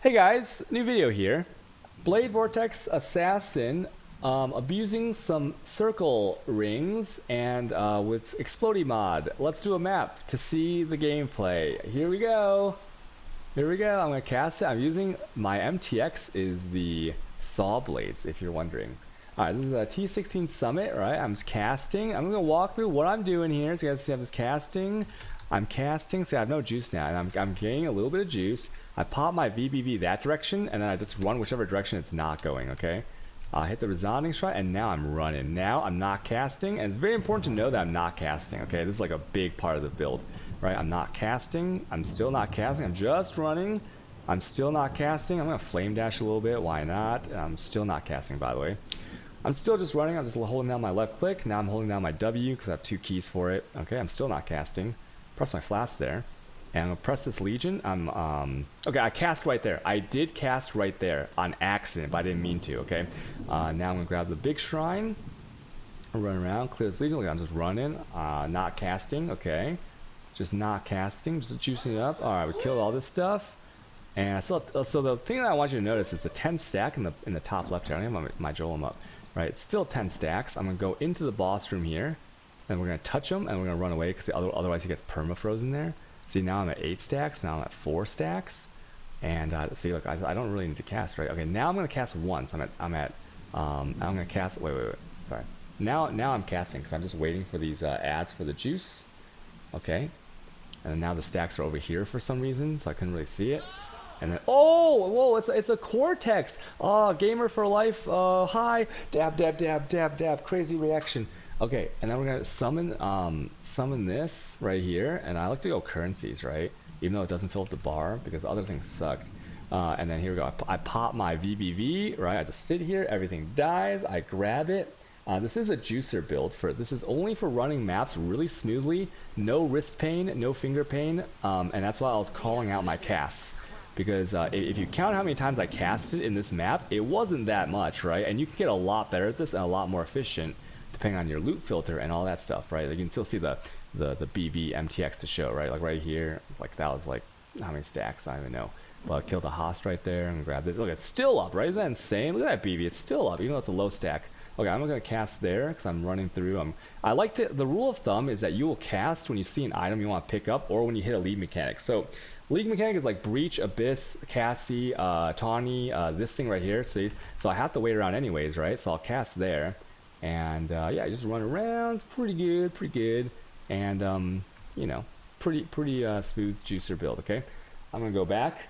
Hey guys, new video here. Blade Vortex Assassin abusing some circle rings and with Explodey mod. Let's do a map to see the gameplay. Here we go. Here we go. I'm going to cast it. I'm using my MTX is the saw blades, if you're wondering. Alright, this is a T16 Summit, right? I'm just casting. I'm going to walk through what I'm doing here. So you guys see I'm just casting. I'm casting, so I have no juice now, and I'm gaining a little bit of juice. I pop my VBV that direction, and then I just run whichever direction it's not going, okay? I hit the resounding shot, and now I'm running. Now I'm not casting, and it's very important to know that I'm not casting, okay? This is like a big part of the build, right? I'm not casting. I'm still not casting. I'm just running. I'm still not casting. I'm going to flame dash a little bit. Why not? I'm still not casting, by the way. I'm still just running. I'm just holding down my left click. Now I'm holding down my W because I have two keys for it. Okay, I'm still not casting. Press my flask there, and I'm gonna press this Legion. Okay, I cast right there. I did cast right there on accident, but I didn't mean to. Okay, now I'm gonna grab the big shrine, run around, clear this Legion. Look, I'm just running, not casting. Okay, just not casting, just juicing it up. All right, we killed all this stuff, and so the thing that I want you to notice is the 10 stack in the top left here. I don't have my Joelum up. Right, it's still 10 stacks. I'm gonna go into the boss room here. And we're going to touch him, and we're going to run away because otherwise he gets perma-frozen there. See, now I'm at 8 stacks. Now I'm at 4 stacks. And see, look, I don't really need to cast, right? Okay, now I'm going to cast once. I'm going to cast. Wait. Sorry. Now I'm casting because I'm just waiting for these ads for the juice. Okay. And now the stacks are over here for some reason, so I couldn't really see it. And then, oh, whoa, it's a Cortex. Oh, gamer for life. Hi. Dab. Crazy reaction. Okay, and then we're gonna summon this right here, and I like to go currencies, right? Even though it doesn't fill up the bar because other things sucked. And then here we go. I pop my VBV, right? I just sit here, everything dies. I grab it. This is a juicer build this is only for running maps really smoothly, no wrist pain, no finger pain, and that's why I was calling out my casts. Because if you count how many times I casted in this map, it wasn't that much, right? And you can get a lot better at this and a lot more efficient, depending on your loot filter and all that stuff, right? Like you can still see the BB MTX to show, right? Like right here, like that was like how many stacks? I don't even know. But I killed the host right there and grabbed it. Look, it's still up, right? Isn't that insane? Look at that BB, it's still up, even though it's a low stack. Okay, I'm gonna cast there because I'm running through. I like to. The rule of thumb is that you will cast when you see an item you want to pick up, or when you hit a lead mechanic. So, lead mechanic is like Breach, Abyss, Cassie, Tawny, this thing right here. See, so I have to wait around anyways, right? So I'll cast there. And yeah, just run around. It's pretty good, and you know, pretty smooth juicer build. Okay, I'm gonna go back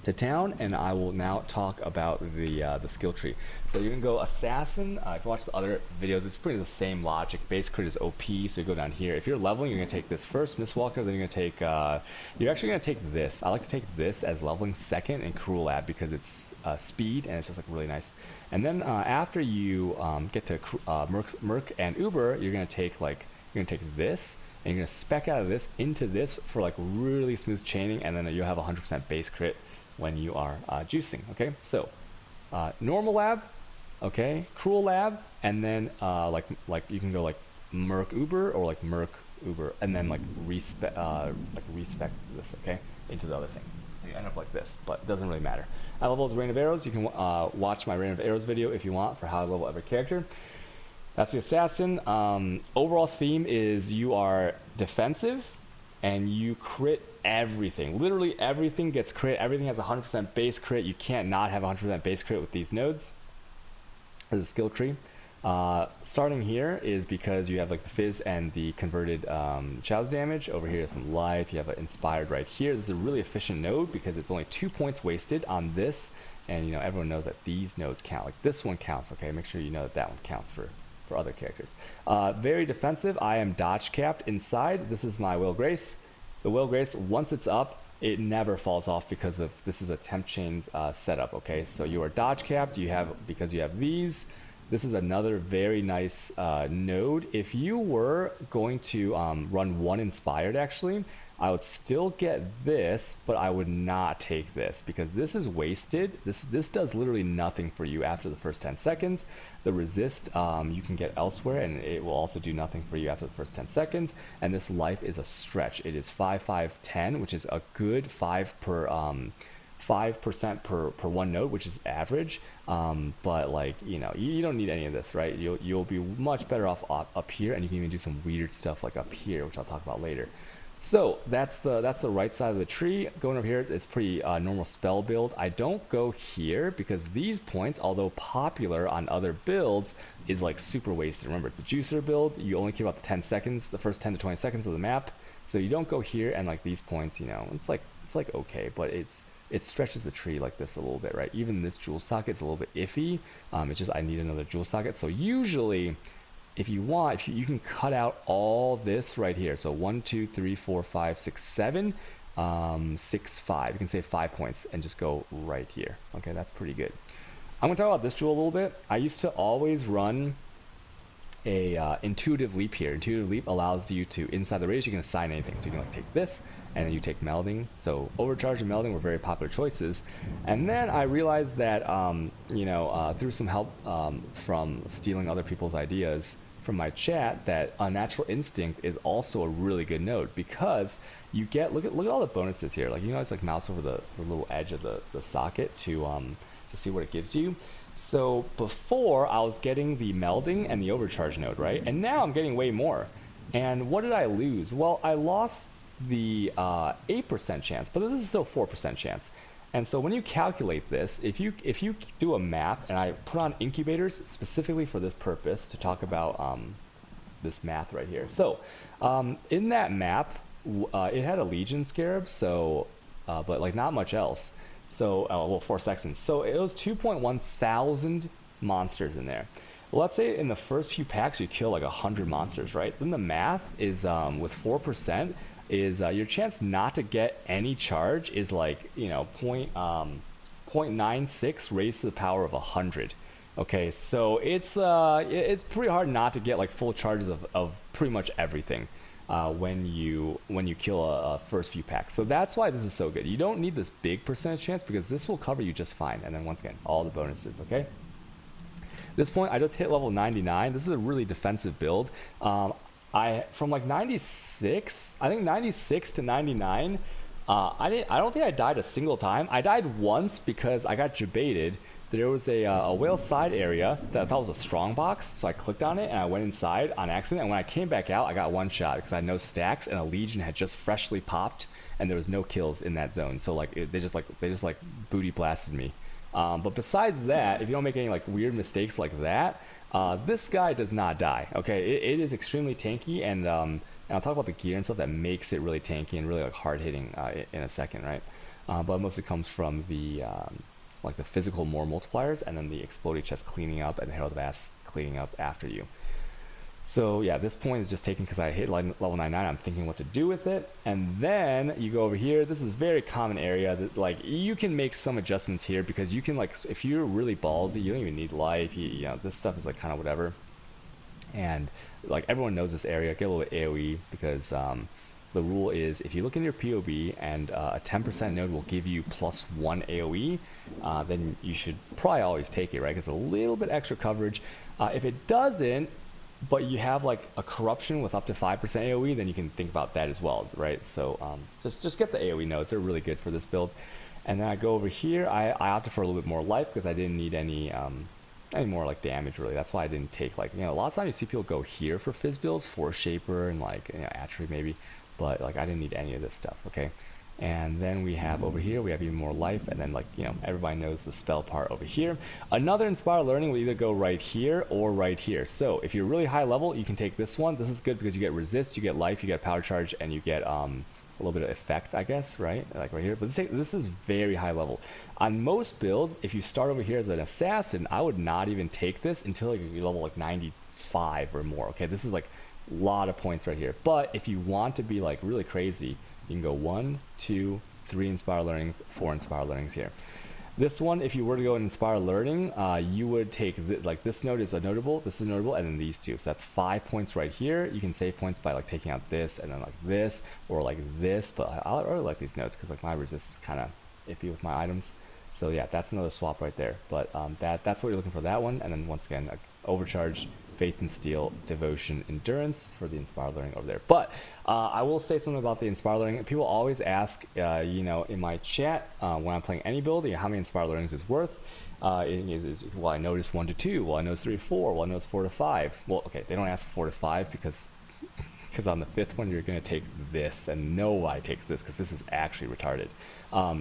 to town, and I will now talk about the skill tree. So you can go assassin. If you watch the other videos, it's pretty the same logic. Base crit is OP, so you go down here. If you're leveling, you're gonna take this first, Mistwalker. Then you're gonna take. You're actually gonna take this. I like to take this as leveling second in Cruel Lab because it's speed and it's just like really nice. And then after you get to Merc and Uber, you're gonna take this, and you're gonna spec out of this into this for like really smooth chaining, and then you'll have 100% base crit when you are juicing. Okay, so normal lab, okay, Cruel Lab, and then like you can go like Merc Uber or like Merc Uber, and then like respec this, okay, into the other things. You end up like this, but it doesn't really matter. I level as Rain of Arrows. You can watch my Rain of Arrows video if you want for how I level every character. That's the assassin. Overall theme is you are defensive and you crit everything. Literally everything gets crit. Everything has 100% base crit. You can't not have 100% base crit with these nodes. As a skill tree. Starting here is because you have like the fizz and the converted Chow's damage. Over here is some life. You have an inspired right here. This is a really efficient node because it's only 2 points wasted on this, and you know everyone knows that these nodes count. Like this one counts. Okay, make sure you know that that one counts for other characters. Very defensive. I am dodge capped inside. This is my Will Grace. The Will Grace, once it's up, it never falls off because of this is a temp chains setup. Okay, so you are dodge capped. Because you have these. This is another very nice node. If you were going to run one inspired, actually, I would still get this, but I would not take this because this is wasted. This does literally nothing for you after the first 10 seconds. The resist you can get elsewhere, and it will also do nothing for you after the first 10 seconds. And this life is a stretch. It is 5, 5, 10, which is a good 5 per 5% per one node, which is average. But like, you don't need any of this, right? You'll be much better off up here, and you can even do some weird stuff like up here, which I'll talk about later. So that's the right side of the tree. Going over here, it's pretty normal spell build. I don't go here because these points, although popular on other builds, is like super wasted. Remember, it's a juicer build. You only care about the 10 seconds, the first 10 to 20 seconds of the map. So you don't go here, and like these points, it's like okay, but it stretches the tree like this a little bit, right? Even this jewel socket's a little bit iffy. It's just I need another jewel socket. So usually, if you want, you can cut out all this right here. So 1, 2, 3, 4, 5, 6, 7, 6, 5. You can save 5 points and just go right here. Okay, that's pretty good. I'm gonna talk about this jewel a little bit. I used to always run a intuitive leap here. Intuitive leap allows you to, inside the radius, you can assign anything. So you can like take this, and then you take melding. So overcharge and melding were very popular choices. And then I realized that through some help from stealing other people's ideas from my chat, that unnatural instinct is also a really good node, because you get look at all the bonuses here. Like, it's like mouse over the little edge of the socket to see what it gives you. So before, I was getting the melding and the overcharge node, right? And now I'm getting way more. And what did I lose? Well, I lost the 8% chance, but this is still 4% chance. And so when you calculate this, if you do a map, and I put on incubators specifically for this purpose to talk about this math right here. So in that map, it had a Legion Scarab, so but like not much else. So, well, 4 seconds. So it was 2.1 thousand monsters in there. Let's say in the first few packs you kill like 100 monsters, right? Then the math is with 4% is your chance not to get any charge is like 0.96 raised to the power of 100. Okay, so it's pretty hard not to get like full charges of pretty much everything. When you kill a first few packs. So that's why this is so good. You don't need this big percentage chance, because this will cover you just fine. And then once again, all the bonuses, okay? At this point, I just hit level 99. This is a really defensive build. From like 96, I think 96 to 99, I don't think I died a single time. I died once because I got jebaited. There was a whale side area that I thought was a strong box, so I clicked on it and I went inside on accident. And when I came back out, I got one shot because I had no stacks, and a Legion had just freshly popped, and there was no kills in that zone. So like they just booty blasted me. But besides that, if you don't make any like weird mistakes like that, this guy does not die. Okay, it is extremely tanky, and I'll talk about the gear and stuff that makes it really tanky and really like hard hitting in a second, right? But it mostly comes from the like the physical more multipliers, and then the exploded chest cleaning up, and the Herald of Ass cleaning up after you. So yeah, this point is just taken because I hit level 99. I'm thinking what to do with it. And then you go over here. This is very common area that like you can make some adjustments here, because you can like, if you're really ballsy, you don't even need life. This stuff is like kind of whatever. And like everyone knows this area, get a little bit AoE, because the rule is if you look in your POB and a 10% node will give you +1 AoE, then you should probably always take it, right? Because a little bit extra coverage. If it doesn't, but you have like a corruption with up to 5% AoE, then you can think about that as well, right? So just get the AoE nodes. They're really good for this build. And then I go over here. I opted for a little bit more life because I didn't need any more like damage really. That's why I didn't take like, a lot of times you see people go here for fizz builds, Force Shaper and like Attribute maybe. But like I didn't need any of this stuff, okay? And then we have over here, we have even more life, and then like, everybody knows the spell part over here. Another Inspire Learning will either go right here or right here. So if you're really high level, you can take this one. This is good because you get resist, you get life, you get power charge, and you get a little bit of effect, I guess, right? Like right here. But this is very high level. On most builds, if you start over here as an assassin, I would not even take this until like you level like 95 or more, okay? This is like lot of points right here. But if you want to be like really crazy, you can go 1, 2, 3 Inspire Learnings, 4 Inspire Learnings here. This one, if you were to go and Inspire Learning, you would take like this node is a notable, this is notable, and then these two. So that's 5 points right here. You can save points by like taking out this and then like this or like this. But I really like these nodes because like my resist is kind of iffy with my items. So yeah, that's another swap right there. But that's what you're looking for, that one. And then once again, overcharge Faith and Steel, Devotion, Endurance for the Inspired Learning over there. But I will say something about the Inspired Learning. People always ask, you know, in my chat when I'm playing any build, you know, how many Inspired Learnings is worth. Well, I noticed 1 to 2. Well, I noticed 3 to 4. Well, I noticed 4 to 5. Well, okay, they don't ask 4 to 5 because on the 5th one you're going to take this, and nobody takes this because this is actually retarded.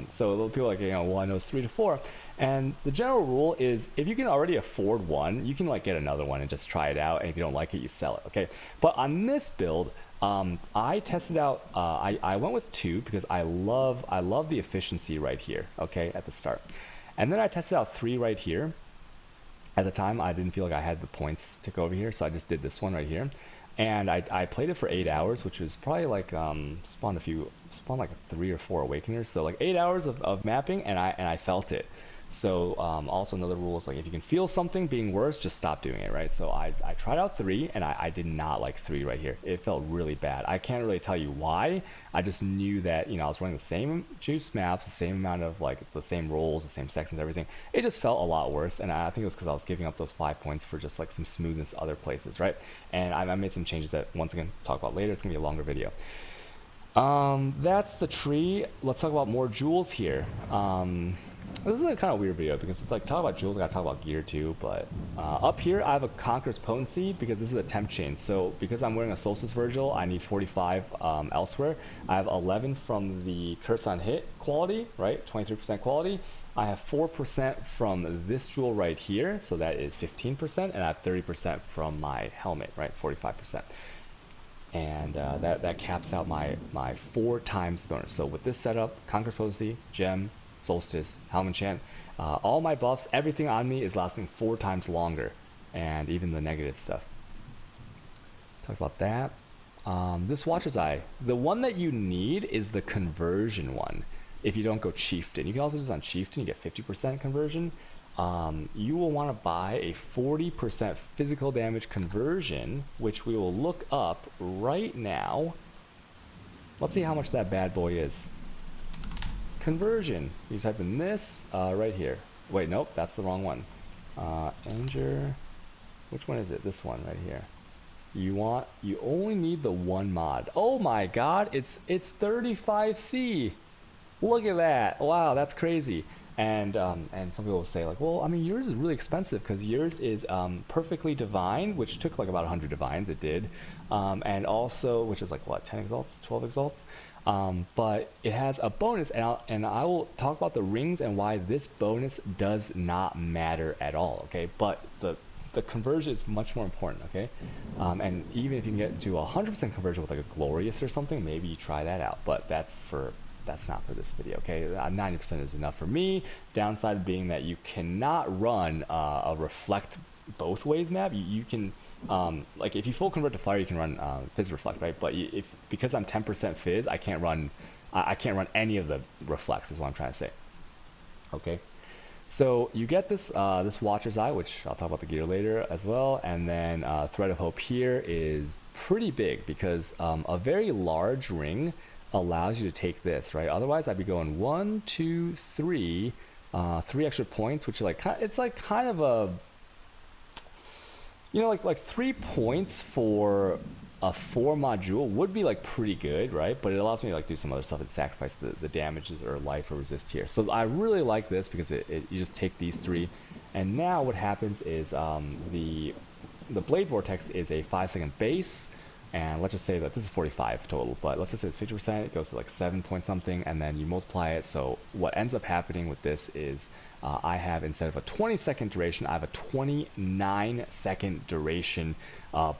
So a little people like, you know, well, I know it's 3 to 4, and the general rule is if you can already afford one, you can like get another one and just try it out, and if you don't like it, you sell it. Okay, but on this build, I tested out. I went with 2 because I love the efficiency right here. Okay, at the start, and then I tested out 3 right here. At the time, I didn't feel like I had the points to go over here, so I just did this one right here. And I played it for 8 hours, which was probably like spawned like 3 or 4 awakeners, so like 8 hours of mapping, and I felt it. So also another rule is like if you can feel something being worse, just stop doing it, right? So I tried out 3, and I did not like 3 right here. It felt really bad. I can't really tell you why. I just knew that, you know, I was running the same juice maps, the same amount of like the same roles, the same sections, everything. It just felt a lot worse, and I think it was because I was giving up those 5 points for just like some smoothness other places, right? And I made some changes that once again talk about later. It's gonna be a longer video. That's the tree. Let's talk about more jewels here. This is a kind of weird video because it's like talk about jewels, I gotta talk about gear too. But up here I have a Conqueror's Potency because this is a temp chain. So because I'm wearing a Solstice Virgil, I need 45 elsewhere. I have 11 from the Curse on Hit quality, right? 23% quality. I have 4% from this jewel right here, so that is 15%, and I have 30% from my helmet, right? 45%. And that caps out my 4 times bonus. So with this setup, Conqueror's Potency, Gem, Solstice, Helm Enchant, all my buffs, everything on me is lasting 4 times longer, and even the negative stuff. Talk about that. This Watcher's Eye, the one that you need is the conversion one. If you don't go Chieftain, you can also do this on Chieftain. You get 50% conversion. You will want to buy a 40% physical damage conversion, which we will look up right now. Let's see how much that bad boy is. Conversion. You type in this right here. Wait, nope, that's the wrong one. Anger. Which one is it? This one right here. You only need the 1 mod. Oh my god, it's 35C. Look at that. Wow, that's crazy. And some people will say like, well, I mean, yours is really expensive because yours is perfectly divine, which took like about 100 divines. It did, and also, which is like what, 10 exalts, 12 exalts. But it has a bonus, and I will talk about the rings and why this bonus does not matter at all. Okay, but the conversion is much more important. Okay, and even if you can get to 100% conversion with like a glorious or something, maybe you try that out. But that's not for this video. Okay, 90% is enough for me. Downside being that you cannot run a reflect both ways map. You can. Like if you full convert to fire, you can run Fizz Reflect, right? But because I'm 10% Fizz, I can't run any of the reflects. Is what I'm trying to say. Okay, so you get this this Watcher's Eye, which I'll talk about the gear later as well, and then Thread of Hope here is pretty big because a very large ring allows you to take this, right? Otherwise, I'd be going 1, 2, 3, 3 extra points, which is like it's like kind of a, you know, like 3 points for a 4 module would be like pretty good, right? But it allows me to like do some other stuff and sacrifice the damages or life or resist here. So I really like this because you just take these 3, and now what happens is the Blade Vortex is a 5-second base. And let's just say that this is 45 total, but let's just say it's 50%, it goes to like 7 point something, and then you multiply it. So what ends up happening with this is I have, instead of a 20-second duration, I have a 29-second duration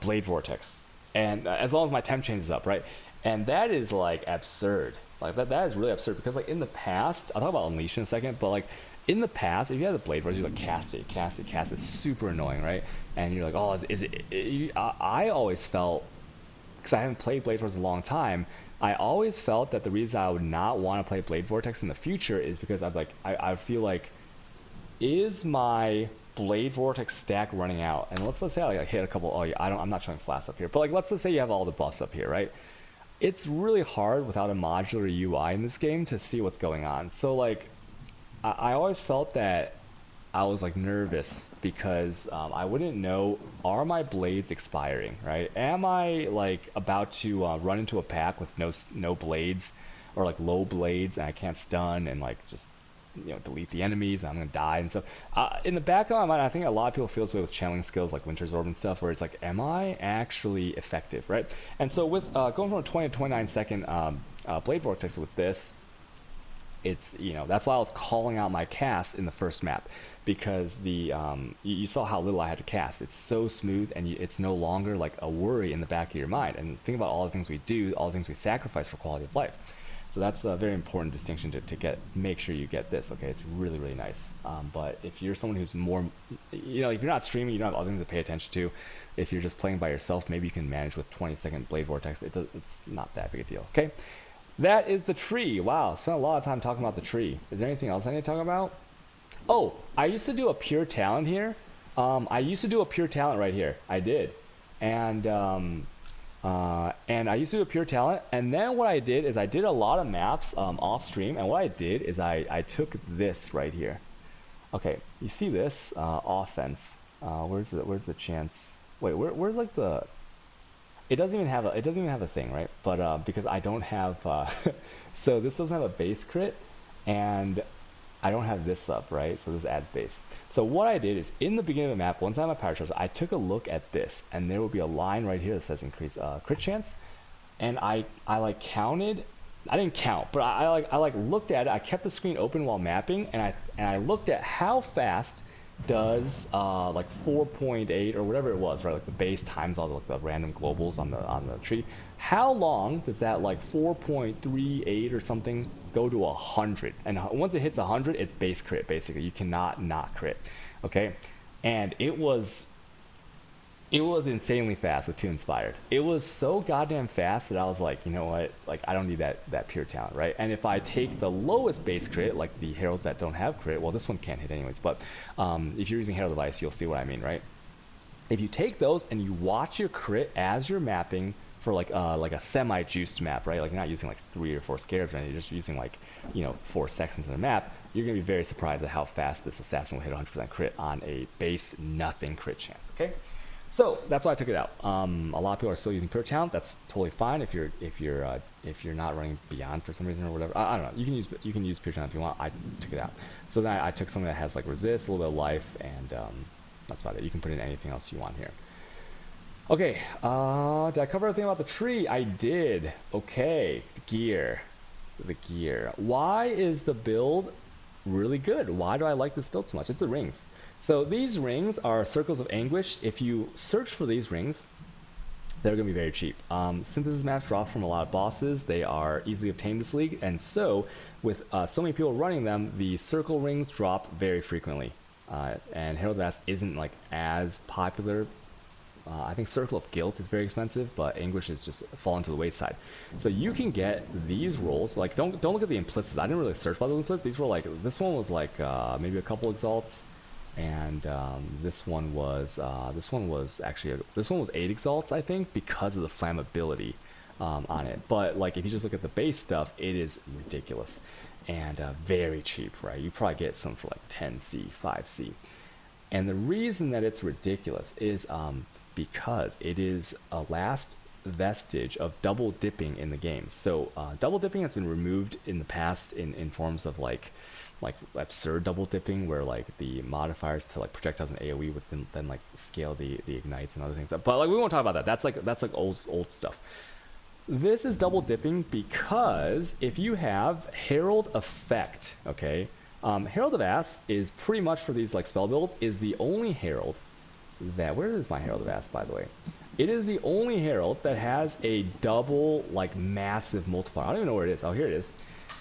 Blade Vortex. And as long as my temp changes up, right? And that is like absurd. Like that is really absurd because like in the past, I'll talk about Unleash in a second, but like in the past, if you had the Blade Vortex, you like cast it, super annoying, right? And you're like, oh, is it I always felt, because I haven't played Blade Vortex in a long time, I always felt that the reason I would not want to play Blade Vortex in the future is because I feel like, is my Blade Vortex stack running out? And let's say I hit a couple. Oh, yeah, I'm not showing flasks up here, but like let's just say you have all the buffs up here, right? It's really hard without a modular UI in this game to see what's going on. So like, I always felt that I was like nervous because I wouldn't know, are my blades expiring, right? Am I like about to run into a pack with no blades, or like low blades, and I can't stun and like just delete the enemies, and I'm gonna die and stuff. In the back of my mind, I think a lot of people feel this way with channeling skills like Winter's Orb and stuff, where it's like, am I actually effective, right? And so with going from a 20 to 29 second blade vortex with this, it's that's why I was calling out my cast in the first map, because the you saw how little I had to cast. It's so smooth, and it's no longer like a worry in the back of your mind. And think about all the things we do, all the things we sacrifice for quality of life. So that's a very important distinction to make sure you get this. Okay, it's really, really nice. But if you're someone who's more, if you're not streaming, you don't have other things to pay attention to. If you're just playing by yourself, maybe you can manage with 20-second blade vortex. It's not that big a deal. Okay, that is the tree. Wow, spent a lot of time talking about the tree. Is there anything else I need to talk about? Oh, I used to do a pure talent here. I used to do a pure talent right here. I did, and I used to do a pure talent, and then what I did is I did a lot of maps off stream, and what I did is I took this right here. Okay, you see this offense? Where's the chance? Wait, where's like the? It doesn't even have a thing, right? But because I don't have, so this doesn't have a base crit, and I don't have this up, right? So this adds base. So what I did is in the beginning of the map, once I have my power charge, I took a look at this, and there will be a line right here that says increase crit chance, and I like counted. I didn't count, but I like looked at it. I kept the screen open while mapping, and I looked at how fast does like 4.8 or whatever it was, right? Like the base times all the random globals on the tree. How long does that like 4.38 or something go to 100? And once it hits 100, it's base crit basically. You cannot not crit. Okay, and it was insanely fast with 2 Inspired. It was so goddamn fast that I was like, you know what? Like, I don't need that pure talent, right? And if I take the lowest base crit, like the heralds that don't have crit, well, this one can't hit anyways, but if you're using Herald Device, you'll see what I mean, right? If you take those and you watch your crit as you're mapping for like a semi-juiced map, right? Like you're not using like 3 or 4 scarabs, right? You're just using like 4 sections in a map. You're gonna be very surprised at how fast this assassin will hit 100% crit on a base nothing crit chance. Okay. So that's why I took it out. A lot of people are still using pure talent. That's totally fine if you're not running beyond for some reason or whatever. I don't know. You can use pure talent if you want. I took it out. So then I took something that has like resist, a little bit of life, and that's about it. You can put in anything else you want here. Okay. Did I cover everything about the tree? I did. Okay. The gear. Why is the build really good? Why do I like this build so much? It's the rings. So these rings are Circles of Anguish. If you search for these rings, they're going to be very cheap. Synthesis maps drop from a lot of bosses. They are easily obtained this league. And so with so many people running them, the circle rings drop very frequently. And Herald Vast isn't like as popular. I think Circle of Guilt is very expensive, but Anguish is just fallen to the wayside. So you can get these rolls. Like don't look at the implicits. I didn't really search by those implicits. These were like, this one was like maybe a couple exalts. And this one was 8 exalts, I think, because of the flammability on it. But like if you just look at the base stuff, it is ridiculous and very cheap, right? You probably get some for like 10C, 5C. And the reason that it's ridiculous is because it is a last vestige of double dipping in the game. So double dipping has been removed in the past in forms of like absurd double dipping, where like the modifiers to like projectiles and AoE would then like scale the ignites and other things. But like we won't talk about that. That's like old stuff. This is double dipping because if you have Herald Effect, okay, Herald of Ass is pretty much for these like spell builds is the only Herald that, where is my Herald of Ass, by the way? It is the only Herald that has a double like massive multiplier. I don't even know where it is. Oh, here it is.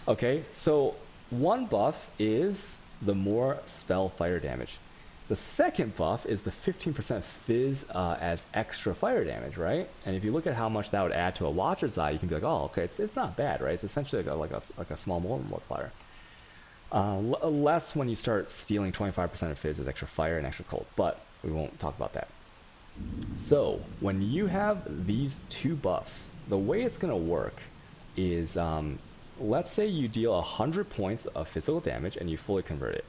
Okay, so one buff is the more spell fire damage. The second buff is the 15% fizz as extra fire damage, right? And if you look at how much that would add to a Watcher's Eye, you can be like, oh, okay, it's not bad, right? It's essentially like a small multiplier. Less when you start stealing 25% of fizz as extra fire and extra cold, but we won't talk about that. So when you have these two buffs, the way it's going to work is let's say you deal 100 points of physical damage and you fully convert it.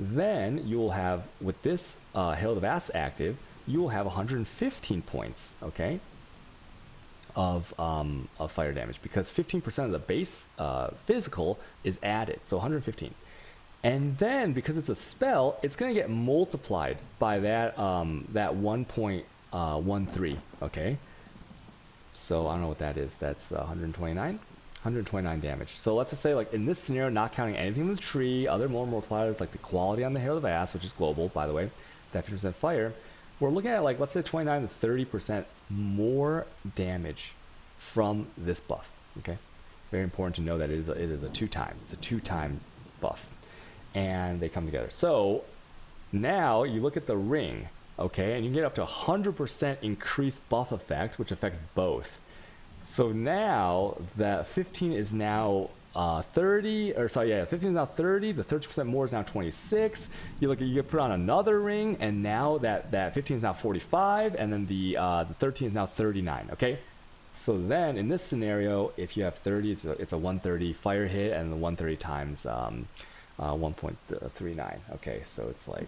then you will have, with this Herald of Ass active, you will have 115 points, okay, of fire damage, because 15% of the base physical is added, so 115. And then, because it's a spell, it's going to get multiplied by that 1.13, okay? So I don't know what that is. That's 129 damage. So let's just say, like, in this scenario, not counting anything in the tree, other more multipliers, like the quality on the Herald of Ass, which is global, by the way, that 50% fire, we're looking at, like, let's say 29 to 30% more damage from this buff, okay? Very important to know that it is a two-time. It's a two-time buff. And they come together. So now you look at the ring, okay, and you can get up to 100% increased buff effect, which affects both. So now that 15 is now 30, or sorry, yeah, 15 is now 30, the 30% more is now 26. You get put on another ring, and now that 15 is now 45, and then the 13 is now 39, okay? So then in this scenario, if you have 30, it's a 130 fire hit, and the 130 times 1.39. Okay, so it's like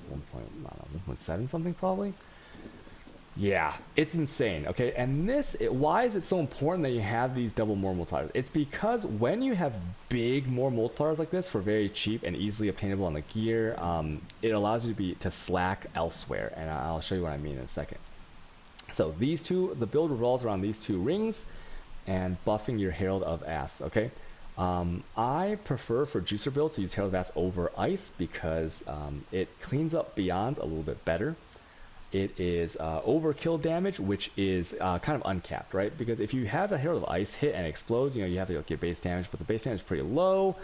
1.7 something probably. Yeah, it's insane. Okay, and why is it so important that you have these double more multipliers? It's because when you have big more multipliers like this for very cheap and easily obtainable on the gear, it allows you to slack elsewhere, and I'll show you what I mean in a second. So the build revolves around these two rings and buffing your Herald of Ass. Okay. I prefer for juicer builds to use Herald of Ass over Ice because it cleans up Beyond a little bit better. It is overkill damage, which is kind of uncapped, right? Because if you have a Herald of Ice hit and explodes, you have to get base damage, but the base damage is pretty low.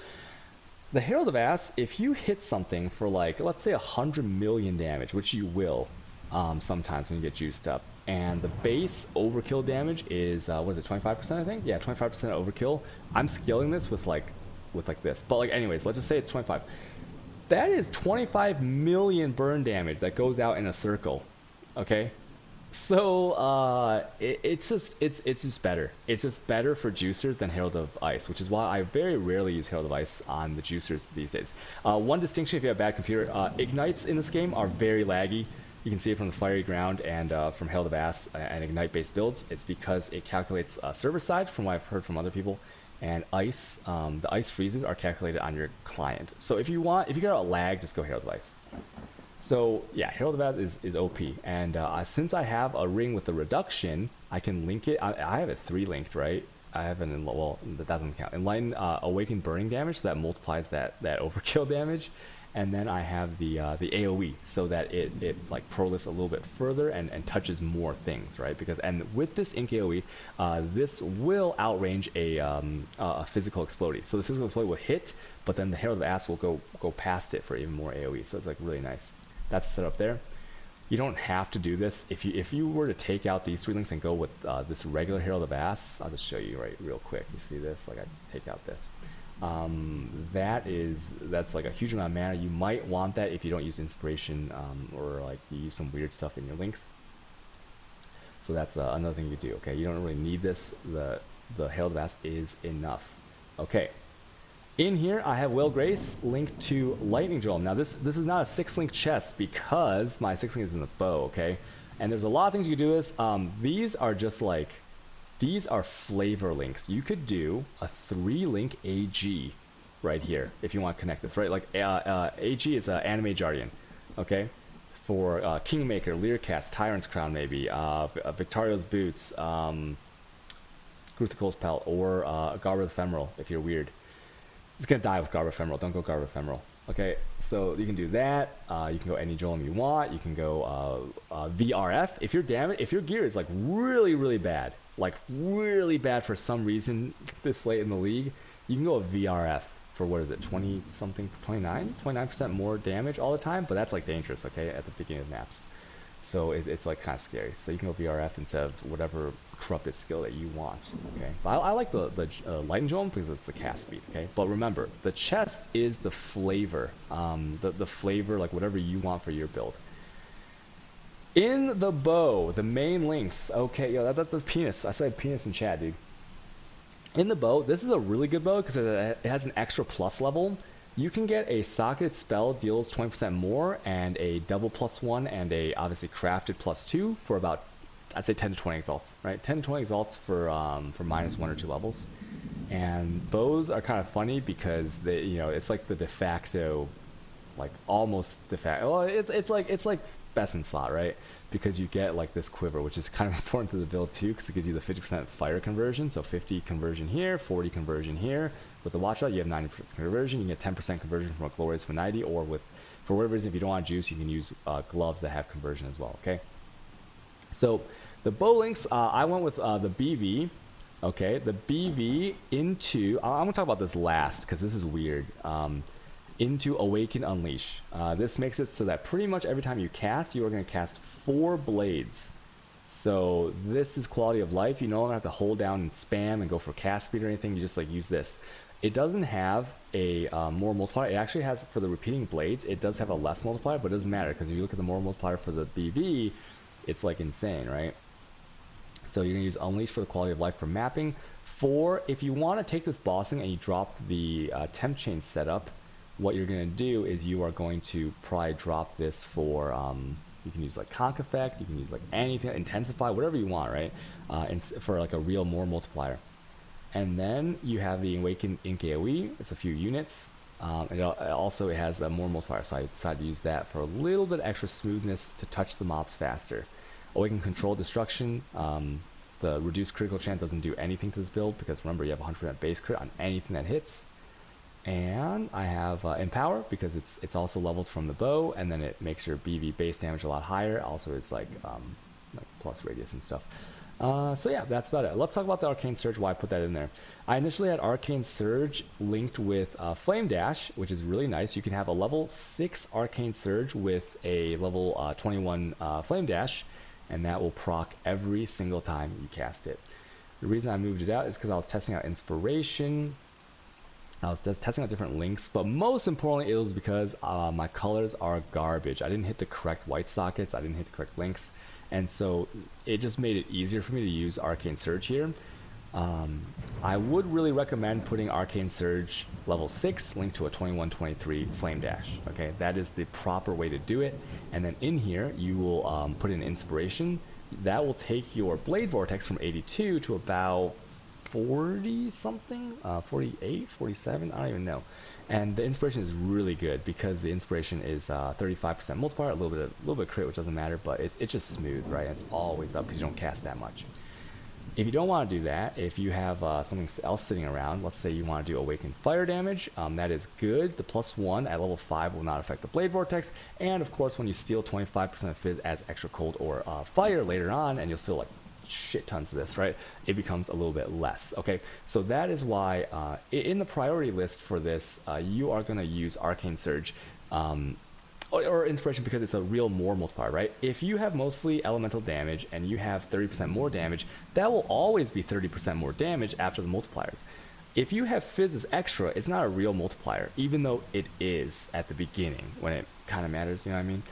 The Herald of Ass, if you hit something for, like, let's say 100 million damage, which you will sometimes when you get juiced up, and the base overkill damage is what is it, 25%? I think, yeah, 25% overkill. I'm scaling this with like this, but like, anyways, let's just say it's 25. That is 25 million burn damage that goes out in a circle. Okay, so it's just better. It's just better for juicers than Herald of Ice, which is why I very rarely use Herald of Ice on the juicers these days. One distinction, if you have a bad computer, ignites in this game are very laggy. You can see it from the Fiery Ground and from Herald of Ass and Ignite-based builds. It's because it calculates server side, from what I've heard from other people, and Ice. The Ice freezes are calculated on your client. So if you get a lag, just go Herald of Ice. So yeah, Herald of Ass is OP, and since I have a ring with the reduction, I can link it. I have it 3 linked, right? I have an well, that doesn't count. Enlighten Awaken burning damage, so that multiplies that overkill damage. And then I have the AoE, so that it like prolifts a little bit further and touches more things, right? And with this Ink AoE, this will outrange a physical explodey. So the physical explodey will hit, but then the Herald of Ass will go past it for even more AoE. So it's like really nice. That's set up there. You don't have to do this. If you were to take out these 3 links and go with this regular Herald of Ass, I'll just show you real quick. You see this? Like, I take out this. That's like a huge amount of mana. You might want that if you don't use inspiration, or like you use some weird stuff in your links. So that's another thing you do. Okay, you don't really need this. The Herald of Ass is enough. Okay, in here I have Will Grace linked to Lightning Joel. Now this is not a 6-link chest because my 6-link is in the bow. Okay, and there's a lot of things you can do with this. These are just like, these are flavor links. You could do a 3-link AG right here if you want to connect this, right? Like AG is Anime Guardian, okay? For Kingmaker, Learcast, Tyrant's Crown, maybe Victario's Boots, Gruthicol's Pelt, or Garber Ephemeral if you're weird. It's gonna die with Garber Ephemeral. Don't go Garber Ephemeral. Okay, so you can do that. You can go any Golem you want. You can go VRF if your gear is like really bad. Like really bad for some reason this late in the league, you can go a VRF for, what is it, 20 something, 29% more damage all the time, but that's like dangerous, okay, at the beginning of maps. So it's like kind of scary. So you can go VRF instead of whatever corrupted skill that you want, okay. But I like the Lightning Joel because it's the cast speed, okay. But remember, the chest is the flavor, the flavor, like whatever you want for your build. In the bow, the main links. Okay, yo, that's penis. I said penis in chat, dude. In the bow, this is a really good bow because it has an extra plus level. you can get a socketed spell deals 20% more and a double +1 and a obviously crafted +2 for about, I'd say 10 to 20 exalts, right? 10 to 20 exalts for -1 or 2 levels. And bows are kind of funny because they, it's like the de facto, like almost de facto. Well, it's like best in slot, right? Because you get like this quiver, which is kind of important to the build too, because it gives you the 50% fire conversion. So 50 conversion here, 40 conversion here. With the watch out, you have 90% conversion. You get 10% conversion from a glorious Venite, or for whatever reason, if you don't want juice, you can use gloves that have conversion as well. Okay. So the bow links, I went with the BV. Okay, the BV into, I'm gonna talk about this last because this is weird. Into Awaken Unleash. This makes it so that pretty much every time you cast, you are gonna cast 4 blades. So this is quality of life. You no longer have to hold down and spam and go for cast speed or anything. You just like use this. It doesn't have a more multiplier. It actually has, for the repeating blades, it does have a less multiplier, but it doesn't matter because if you look at the more multiplier for the BV, it's like insane, right? So you're going to use Unleash for the quality of life for mapping. If you want to take this bossing and you drop the temp chain setup, what you're going to do is you are going to probably drop this for, you can use like Conk Effect, you can use like anything, Intensify, whatever you want, right? And for like a real more multiplier. And then you have the Awaken Ink AoE, it's a few units. And it has a more multiplier, so I decided to use that for a little bit extra smoothness to touch the mobs faster. Awaken Control Destruction, the reduced critical chance doesn't do anything to this build because remember you have 100% base crit on anything that hits. And I have Empower because it's also leveled from the bow, and then it makes your BV base damage a lot higher. Also it's like plus radius and stuff. So yeah, that's about it. Let's talk about the Arcane Surge, why I put that in there. I initially had Arcane Surge linked with Flame Dash, which is really nice. You can have a level 6 Arcane Surge with a level 21 Flame Dash, and that will proc every single time you cast it. The reason I moved it out is because I was testing out Inspiration. I was just testing out different links, but most importantly, it was because my colors are garbage. I didn't hit the correct white sockets, I didn't hit the correct links, and so it just made it easier for me to use Arcane Surge here. I would really recommend putting Arcane Surge level 6 linked to a 21-23 Flame Dash. Okay, that is the proper way to do it. And then in here, you will put in Inspiration. That will take your Blade Vortex from 82 to about 40 something, 48, 47, I don't even know. And the Inspiration is really good because the Inspiration is 35% multiplier, a little bit crit, which doesn't matter, but it's just smooth, right? It's always up because you don't cast that much. If you don't want to do that, if you have something else sitting around, let's say you want to do Awaken Fire damage, that is good. The +1 at level 5 will not affect the Blade Vortex, and of course when you steal 25% of Fizz as extra cold or fire later on, and you'll steal like shit tons of this, right? It becomes a little bit less, okay? So that is why in the priority list for this, you are going to use Arcane Surge, or Inspiration because it's a real more multiplier, right? If you have mostly elemental damage and you have 30% more damage, that will always be 30% more damage after the multipliers. If you have Fizz as extra, it's not a real multiplier, even though it is at the beginning when it kind of matters, you know what I mean?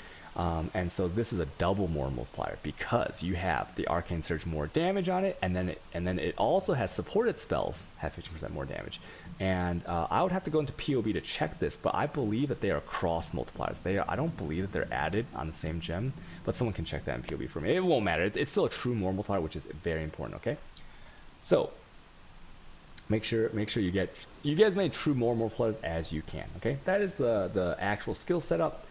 And so this is a double more multiplier because you have the Arcane Surge more damage on it, and then it also has supported spells have 15% more damage. And I would have to go into POB to check this, but I believe that they are cross multipliers. I don't believe that they're added on the same gem, but someone can check that in POB for me. It won't matter. It's still a true more multiplier, which is very important. Okay, so make sure you get as many true more multipliers as you can. Okay, that is the actual skill setup.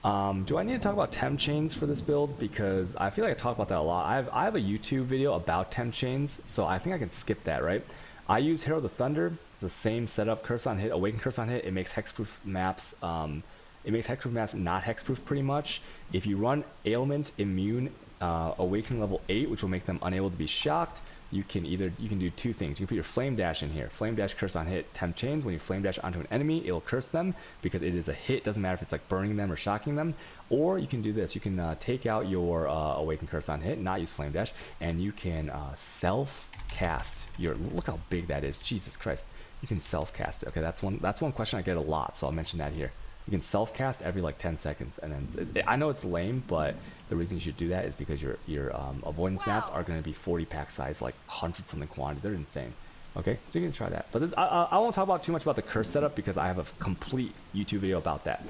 Do I need to talk about temp chains for this build? Because I feel like I talk about that a lot. I have a YouTube video about temp chains, so I think I can skip that, right? I use Herald of Thunder. It's the same setup. Curse on hit, Awaken Curse on hit. It makes hexproof maps. It makes hexproof maps not hexproof pretty much. If you run Ailment, Immune, Awakening level 8, which will make them unable to be shocked, you can do two things. You can put your Flame Dash in here. Flame Dash, Curse on hit, temp chains. When you Flame Dash onto an enemy, it'll curse them because it is a hit. Doesn't matter if it's like burning them or shocking them. Or you can do this. You can take out your Awaken Curse on hit, not use Flame Dash, and you can self-cast your. Look how big that is. Jesus Christ. You can self-cast it. Okay, that's one question I get a lot, so I'll mention that here. You can self-cast every like 10 seconds, and then I know it's lame, but the reason you should do that is because your avoidance maps are going to be 40 pack size, like 100 something quantity. They're insane. Okay, so you can try that. But this, I won't talk about too much about the curse setup because I have a complete YouTube video about that.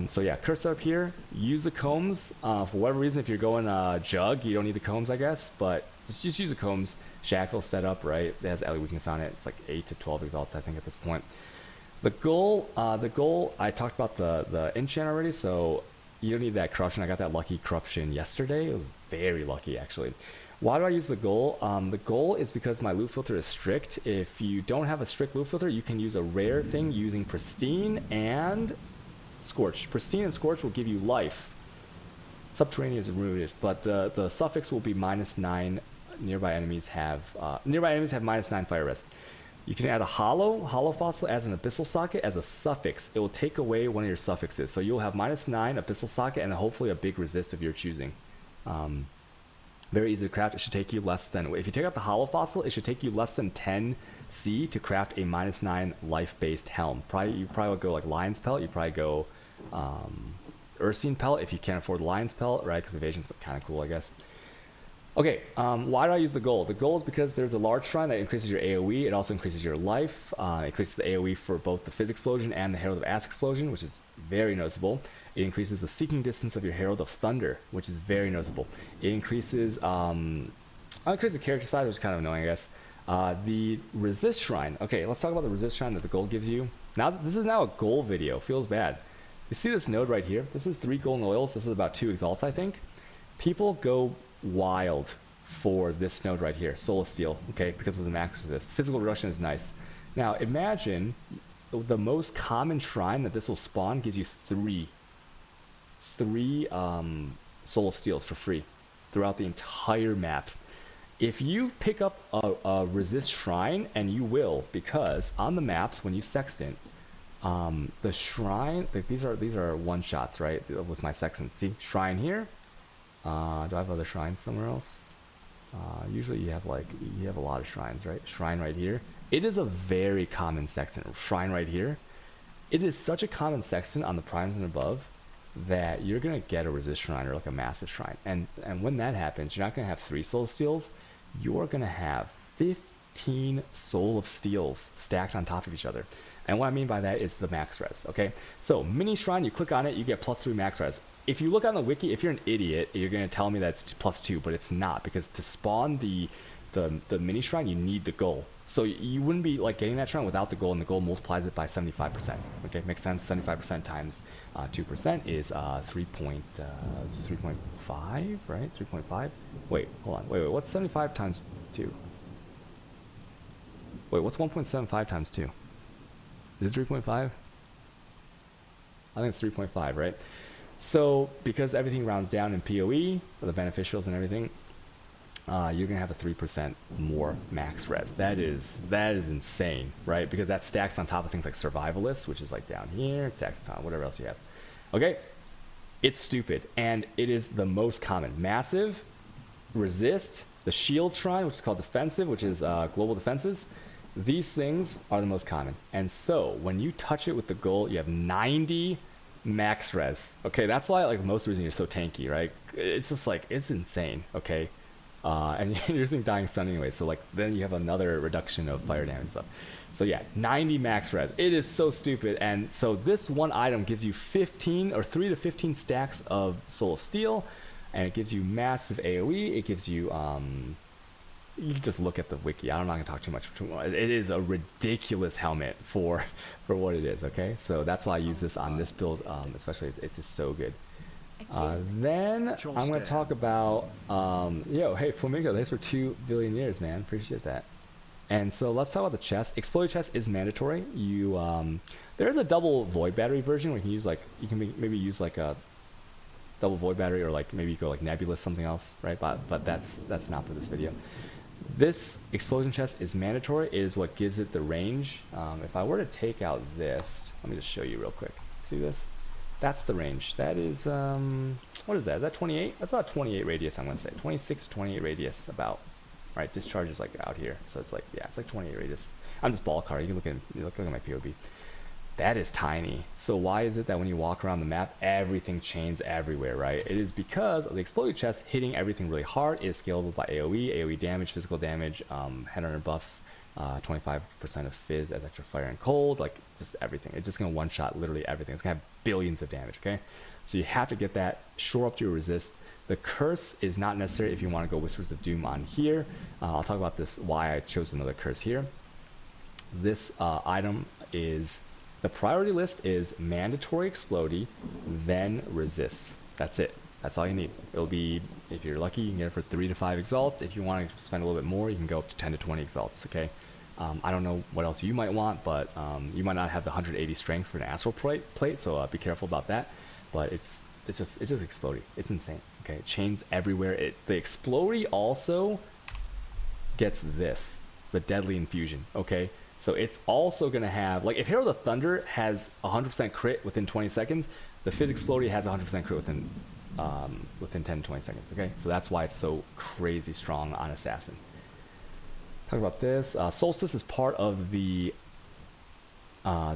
So yeah, curse setup here. Use the combs. For whatever reason, if you're going jug, you don't need the combs, I guess. But just use the combs. Shackle setup, right? It has ally weakness on it. It's like 8 to 12 exalts, I think, at this point. The goal, I talked about the enchant already, so you don't need that corruption. I got that lucky corruption yesterday. It was very lucky, actually. Why do I use the goal? The goal is because my loot filter is strict. If you don't have a strict loot filter, you can use a rare thing using Pristine and Scorch. Pristine and Scorch will give you life. Subterranean is rooted, but the suffix will be -9. Nearby enemies have -9 fire rest. You can add a hollow fossil adds an abyssal socket as a suffix. It will take away one of your suffixes, so you'll have -9 abyssal socket and hopefully a big resist of your choosing. Very easy to craft. It should take you less than, if you take out the hollow fossil, it should take you less than 10 C to craft a -9 life-based helm. You probably would go like Lion's Pelt. You probably go Ursine Pelt if you can't afford Lion's Pelt, right? Because evasion's kind of cool, I guess. Okay, why do I use the goal? The goal is because there's a large shrine that increases your AoE. It also increases your life. It increases the AoE for both the Fizz Explosion and the Herald of Ass Explosion, which is very noticeable. It increases the seeking distance of your Herald of Thunder, which is very noticeable. It increases, the character size, which is kind of annoying, I guess. The Resist Shrine. Okay, let's talk about the Resist Shrine that the gold gives you. Now, this is now a goal video. Feels bad. You see this node right here? This is 3 golden oils. This is about 2 exalts, I think. People go wild for this node right here, Soul of Steel, okay, because of the max resist. Physical reduction is nice. Now, imagine the most common shrine that this will spawn gives you three Soul of Steels for free throughout the entire map. If you pick up a resist shrine, and you will, because on the maps when you sextant, the shrine, like these are one shots, right? With my sextant, see shrine here. Do I have other shrines somewhere else? Usually you have a lot of shrines, right? Shrine right here. It is a very common sextant. Shrine right here. It is such a common sextant on the primes and above that you're gonna get a resist shrine or like a massive shrine. And when that happens, you're not gonna have 3 soul of steels. You're gonna have 15 soul of steels stacked on top of each other. And what I mean by that is the max res. Okay, so mini shrine, you click on it, you get +3 max res. If you look on the wiki, if you're an idiot, you're going to tell me that it's +2, but it's not, because to spawn the mini shrine, you need the goal. So you wouldn't be like getting that shrine without the goal, and the goal multiplies it by 75%. Okay, makes sense. 75% times 2% is 3.5, right? 3.5. Wait, hold on. Wait. What's 75 times 2? Wait, what's 1.75 times 2? Is it 3.5? I think it's 3.5, right? So, because everything rounds down in PoE, the beneficials and everything, you're gonna have a 3% more max res. That is insane, right? Because that stacks on top of things like Survivalist, which is like down here. It stacks on whatever else you have. Okay, it's stupid, and it is the most common. Massive, resist, the shield shrine, which is called defensive, which is global defenses. These things are the most common, and so when you touch it with the goal, you have 90 max res. Okay, that's why like most reason you're so tanky, right? It's just like it's insane. Okay, and you're using dying stun anyway, so like then you have another reduction of fire damage stuff. So yeah, 90 max res. It is so stupid, and so this one item gives you 15 or 3 to 15 stacks of Soul of Steel, and it gives you massive AoE. It gives you you can just look at the wiki. I'm not gonna talk too much. It is a ridiculous helmet for what it is. Okay, so that's why I use this on this build, especially. It's just so good. Then I'm gonna talk about hey Flamingo, thanks for 2 billion years, man. Appreciate that. And so let's talk about the chest. Exploded chest is mandatory. You there is a double void battery version where you can use maybe use like a double void battery, or like maybe you go like nebulous something else, right? But that's not for this video. This explosion chest is mandatory. It is what gives it the range. If I were to take out this, let me just show you real quick. See this? That's the range. That is, what is that? Is that 28? That's about 28 radius, I'm going to say. 26 to 28 radius, about. Right, discharge is like out here. So it's like, yeah, it's like 28 radius. I'm just ballpark. You can look at my POB. That is tiny. So why is it that when you walk around the map, everything chains everywhere, right? It is because of the exploded chest hitting everything really hard. It is scalable by AoE damage, physical damage, headhunter buffs, 25% of fizz as extra fire and cold, like just everything. It's just gonna one shot literally everything. It's gonna have billions of damage, okay? So you have to get that, shore up your resist. The curse is not necessary if you want to go Whispers of Doom on here. I'll talk about this, why I chose another curse here. This item is, the priority list is mandatory explodey, then resists. That's it. That's all you need. It'll be, if you're lucky, you can get it for 3 to 5 exalts. If you want to spend a little bit more, you can go up to 10 to 20 exalts, okay? I don't know what else you might want, but you might not have the 180 strength for an astral plate, so be careful about that. But it's just explodey. It's insane, okay? Chains everywhere. The explodey also gets this, the deadly infusion, okay? So it's also gonna have, like, if Herald of Thunder has 100% crit within 20 seconds, the Fizz Explodey has 100% crit within 10 to 20 seconds, okay? So that's why it's so crazy strong on Assassin. Talk about this. Solstice is part of the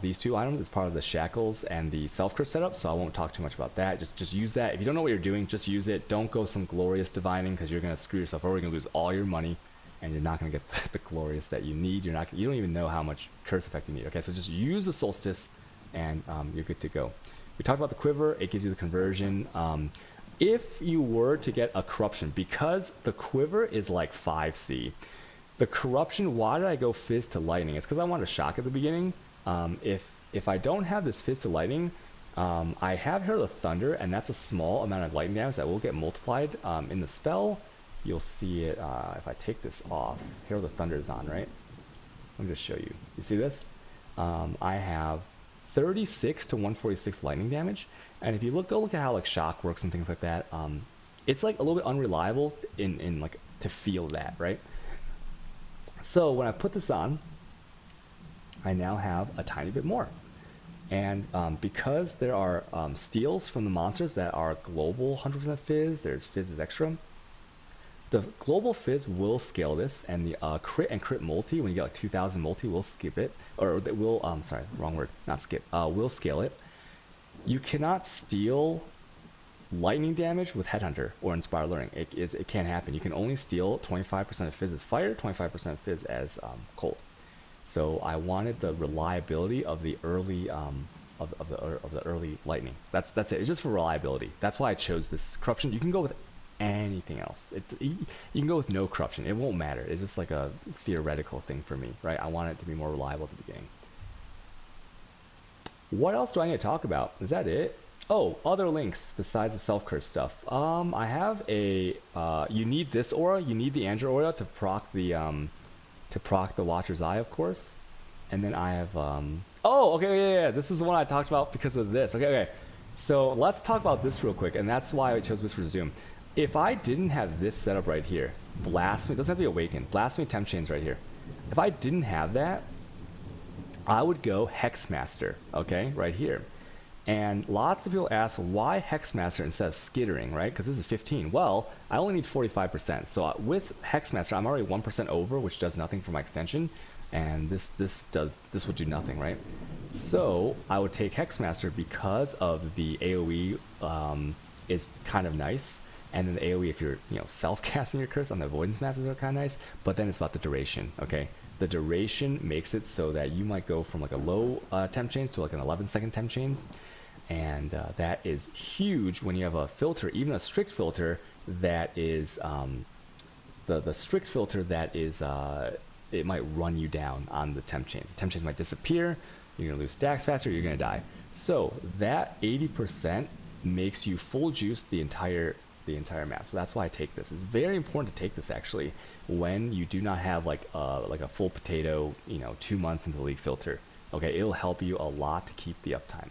these two items. It's part of the Shackles and the Self-Curse setup, so I won't talk too much about that. Just use that. If you don't know what you're doing, just use it. Don't go some glorious divining, because you're gonna screw yourself over. You're gonna lose all your money, and you're not gonna get the glorious that you need. You don't even know how much curse effect you need. Okay, so just use the Solstice, and you're good to go. We talked about the quiver. It gives you the conversion. If you were to get a corruption, because the quiver is like 5C, the corruption, why did I go Fizz to Lightning? It's because I wanted a shock at the beginning. If I don't have this Fizz to Lightning, I have Herald of Thunder, and that's a small amount of lightning damage that will get multiplied in the spell. You'll see it if I take this off. Herald of Thunder is on, right? Let me just show you. You see this? I have 36 to 146 lightning damage, and if you go look at how like shock works and things like that, it's like a little bit unreliable in like to feel that, right? So when I put this on, I now have a tiny bit more. And because there are steals from the monsters that are global 100% Fizz, there's Fizz is extra. The global Fizz will scale this, and the crit and crit multi, when you get like 2,000 multi, will skip it. Or it will, sorry, wrong word, not skip, will scale it. You cannot steal lightning damage with Headhunter or Inspire Learning. It can't happen. You can only steal 25% of Fizz as fire, 25% of Fizz as cold. So I wanted the reliability of the early of the early lightning. That's it. It's just for reliability. That's why I chose this corruption. You can go with anything else. You can go with no corruption. It won't matter. It's just like a theoretical thing for me, right? I want it to be more reliable at the beginning. What else do I need to talk about? Is that it? Oh, other links besides the self-curse stuff. I have a you need this aura. You need the Andrew aura to proc the Watcher's Eye, of course. And then I have oh, okay, yeah. This is the one I talked about because of this. Okay. So let's talk about this real quick, and that's why I chose Whispers of Doom. If I didn't have this setup right here, Blasphemy, it doesn't have to be Awakened, Blasphemy Temp Chains right here. If I didn't have that, I would go Hexmaster, okay, right here. And lots of people ask, why Hexmaster instead of Skittering, right? Because this is 15. Well, I only need 45%. So with Hexmaster, I'm already 1% over, which does nothing for my extension. And this would do nothing, right? So I would take Hexmaster because of the AoE is kind of nice. And then the AoE, if you're self-casting your curse on the avoidance maps, is kind of nice. But then it's about the duration, okay? The duration makes it so that you might go from like a low temp chains to like an 11-second temp chains. And that is huge when you have a filter, even a strict filter that is the strict filter that is it might run you down on the temp chains. The temp chains might disappear. You're gonna lose stacks faster. You're gonna die. So that 80% makes you full juice the entire map. So that's why I take this. It's very important to take this actually when you do not have like a full potato 2 months into the league filter. Okay, it'll help you a lot to keep the uptime.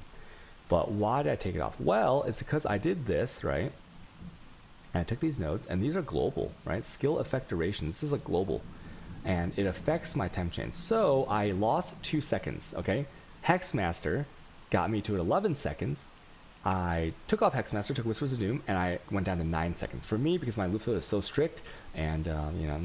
But why did I take it off? Well, it's because I did this, right? And I took these notes, and these are global, right? Skill effect duration. This is a global, and it affects my temp chain. So I lost 2 seconds, okay? Hexmaster got me to 11 seconds. I took off Hexmaster, took Whispers of Doom, and I went down to 9 seconds. For me, because my loop filter is so strict, and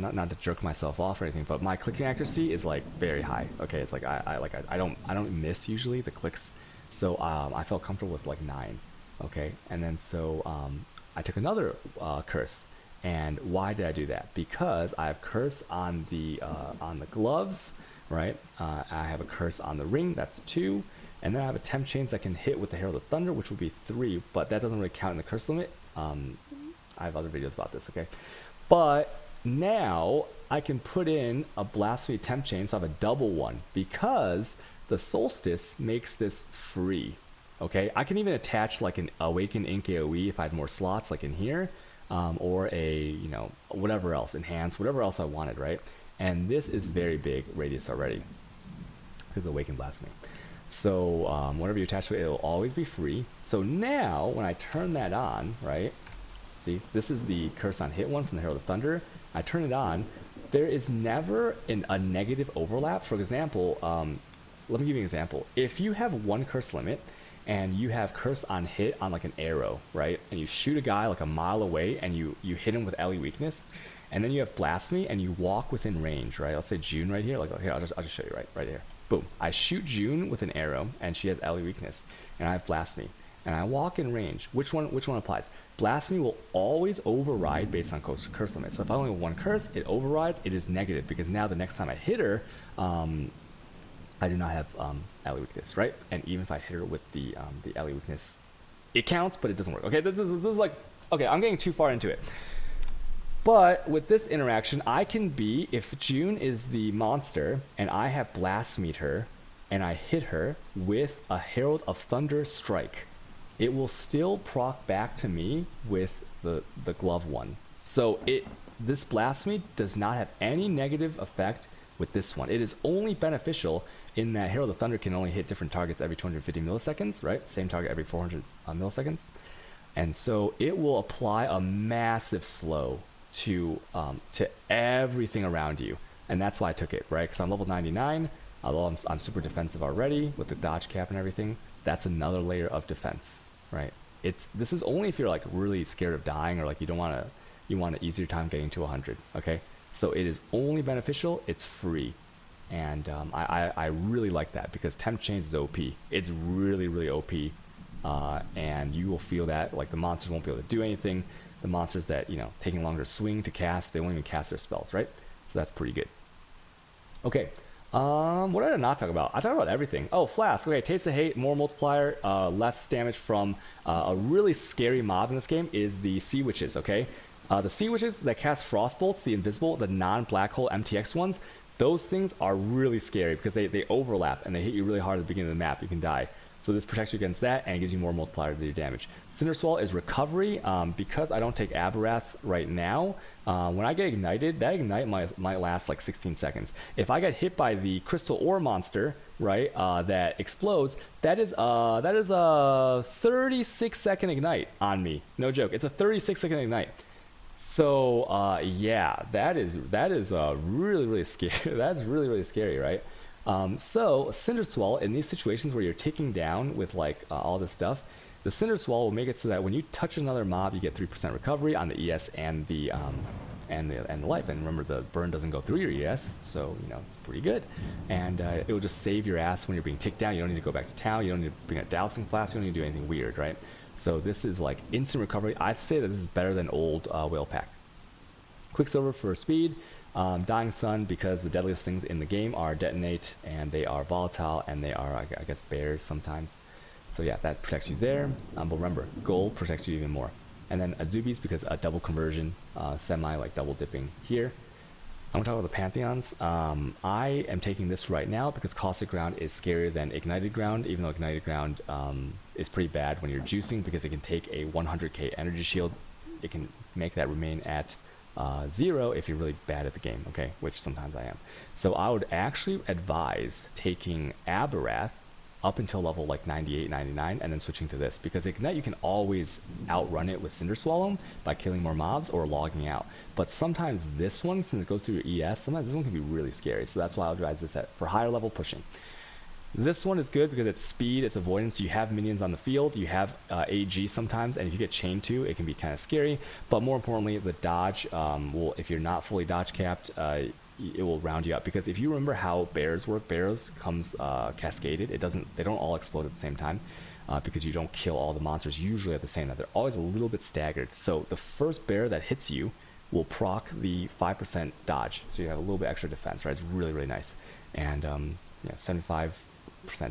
not to jerk myself off or anything, but my clicking accuracy is like very high. Okay, it's like I don't miss usually the clicks. So I felt comfortable with like 9, okay? And then so I took another curse, And why did I do that? Because I have curse on the gloves, right? I have a curse on the ring, that's 2. And then I have a temp chains that can hit with the Herald of Thunder, which would be 3, but that doesn't really count in the curse limit. I have other videos about this, okay? But now I can put in a Blasphemy temp chain, so I have a double one, because the Solstice makes this free, okay? I can even attach like an Awaken Ink AoE if I had more slots, like in here, or a, you know, whatever else, Enhance, whatever else I wanted, right? And this is very big radius already, because Awaken Blasphemy. So whatever you attach to it, it'll always be free. So now, when I turn that on, right? See, this is the Curse on Hit one from the Herald of Thunder. I turn it on. There is never a negative overlap. For example, let me give you an example. If you have one curse limit, and you have curse on hit on like an arrow, right? And you shoot a guy like a mile away, and you hit him with LE weakness, and then you have blasphemy, and you walk within range, right? Let's say June right here. Like here, I'll just show you right here. Boom! I shoot June with an arrow, and she has LE weakness, and I have blasphemy, and I walk in range. Which one applies? Blasphemy will always override based on curse limit. So if I only have one curse, it overrides. It is negative because now the next time I hit her, I do not have ally weakness, right? And even if I hit her with the ally weakness, it counts, but it doesn't work. Okay, this is like, okay, I'm getting too far into it. But with this interaction, I can be, if June is the monster and I have blasphemed her and I hit her with a Herald of Thunder strike, it will still proc back to me with the glove one. So this blasphemy does not have any negative effect with this one. It is only beneficial in that Herald of Thunder can only hit different targets every 250 milliseconds, right? Same target every 400 milliseconds. And so it will apply a massive slow to everything around you. And that's why I took it, right? Because I'm level 99, although I'm super defensive already with the dodge cap and everything. That's another layer of defense, right? This is only if you're like really scared of dying, or like you want an easier time getting to 100, okay? So it is only beneficial, it's free. And I really like that because Temp Chains is OP. It's really, really OP. And you will feel that, like, the monsters won't be able to do anything. The monsters that, you know, taking longer to swing to cast, they won't even cast their spells, right? So that's pretty good. Okay. What did I not talk about? I talked about everything. Oh, Flask. Okay, Taste of Hate, more multiplier, less damage from a really scary mob in this game is the Sea Witches, okay? The Sea Witches that cast Frostbolts, the invisible, the non-black hole MTX ones, those things are really scary because they overlap and they hit you really hard at the beginning of the map. You can die. So this protects you against that and gives you more multiplier to your damage. Cinderswall is recovery. Because I don't take Aberrath right now, when I get ignited, that ignite might last like 16 seconds. If I get hit by the crystal ore monster, right, that explodes, that is a 36-second ignite on me. No joke. It's a 36-second ignite. So yeah, that is really, really scary. That's really, really scary, right? So Cinderswall, in these situations where you're ticking down with like all this stuff, the Cinderswall will make it so that when you touch another mob, you get 3% recovery on the ES and the life. And remember, the burn doesn't go through your ES, so you know it's pretty good. And it will just save your ass when you're being ticked down. You don't need to go back to town. You don't need to bring a dowsing flask. You don't need to do anything weird, right? So this is like instant recovery. I'd say that this is better than old Whale Pact. Quicksilver for speed. Dying Sun, because the deadliest things in the game are Detonate, and they are volatile, and they are, I guess, bears sometimes. So yeah, that protects you there. But remember, Gold protects you even more. And then Azubis, because a double conversion, semi, like double dipping here. I'm going to talk about the Pantheons. I am taking this right now because Caustic Ground is scarier than Ignited Ground, even though Ignited Ground is pretty bad when you're juicing because it can take a 100k energy shield. It can make that remain at 0 if you're really bad at the game, okay? Which sometimes I am. So I would actually advise taking Aberrath up until level like 98, 99, and then switching to this, because Ignite, you can always outrun it with Cinder Swallow by killing more mobs or logging out. But sometimes this one, since it goes through your ES, sometimes this one can be really scary. So that's why I would advise this for higher level pushing. This one is good because it's speed, it's avoidance. You have minions on the field, you have AG sometimes, and if you get chained to, it can be kind of scary. But more importantly, the dodge will, if you're not fully dodge capped, it will round you up. Because if you remember how bears work, bears comes cascaded. They don't all explode at the same time because you don't kill all the monsters usually at the same time. They're always a little bit staggered. So the first bear that hits you, will proc the 5% dodge, so you have a little bit extra defense, right? It's really, really nice. And 75%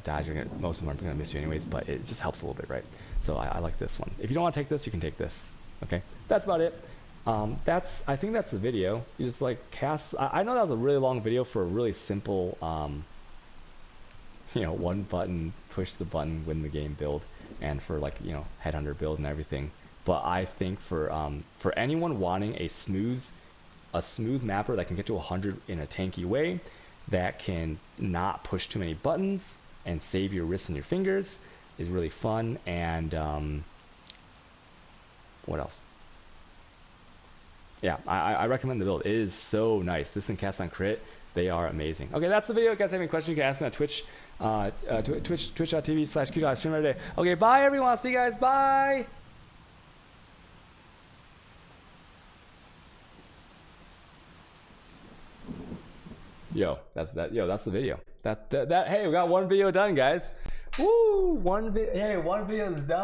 dodge, most of them are going to miss you anyways, but it just helps a little bit, right? So I like this one. If you don't want to take this, you can take this. Okay, that's about it. I think that's the video. You just like cast. I know that was a really long video for a really simple, one button, push the button, win the game build, and for like headhunter build and everything. But I think for anyone wanting a smooth mapper that can get to 100 in a tanky way, that can not push too many buttons and save your wrists and your fingers, is really fun. And what else? Yeah, I recommend the build. It is so nice. This and cast on crit, they are amazing. Okay, that's the video. If you guys have any questions, you can ask me on Twitch, twitch.tv/Q. I stream every day. Okay, bye everyone. I'll see you guys. Bye. That's the video. That hey, we got one video done, guys. Woo! One video is done.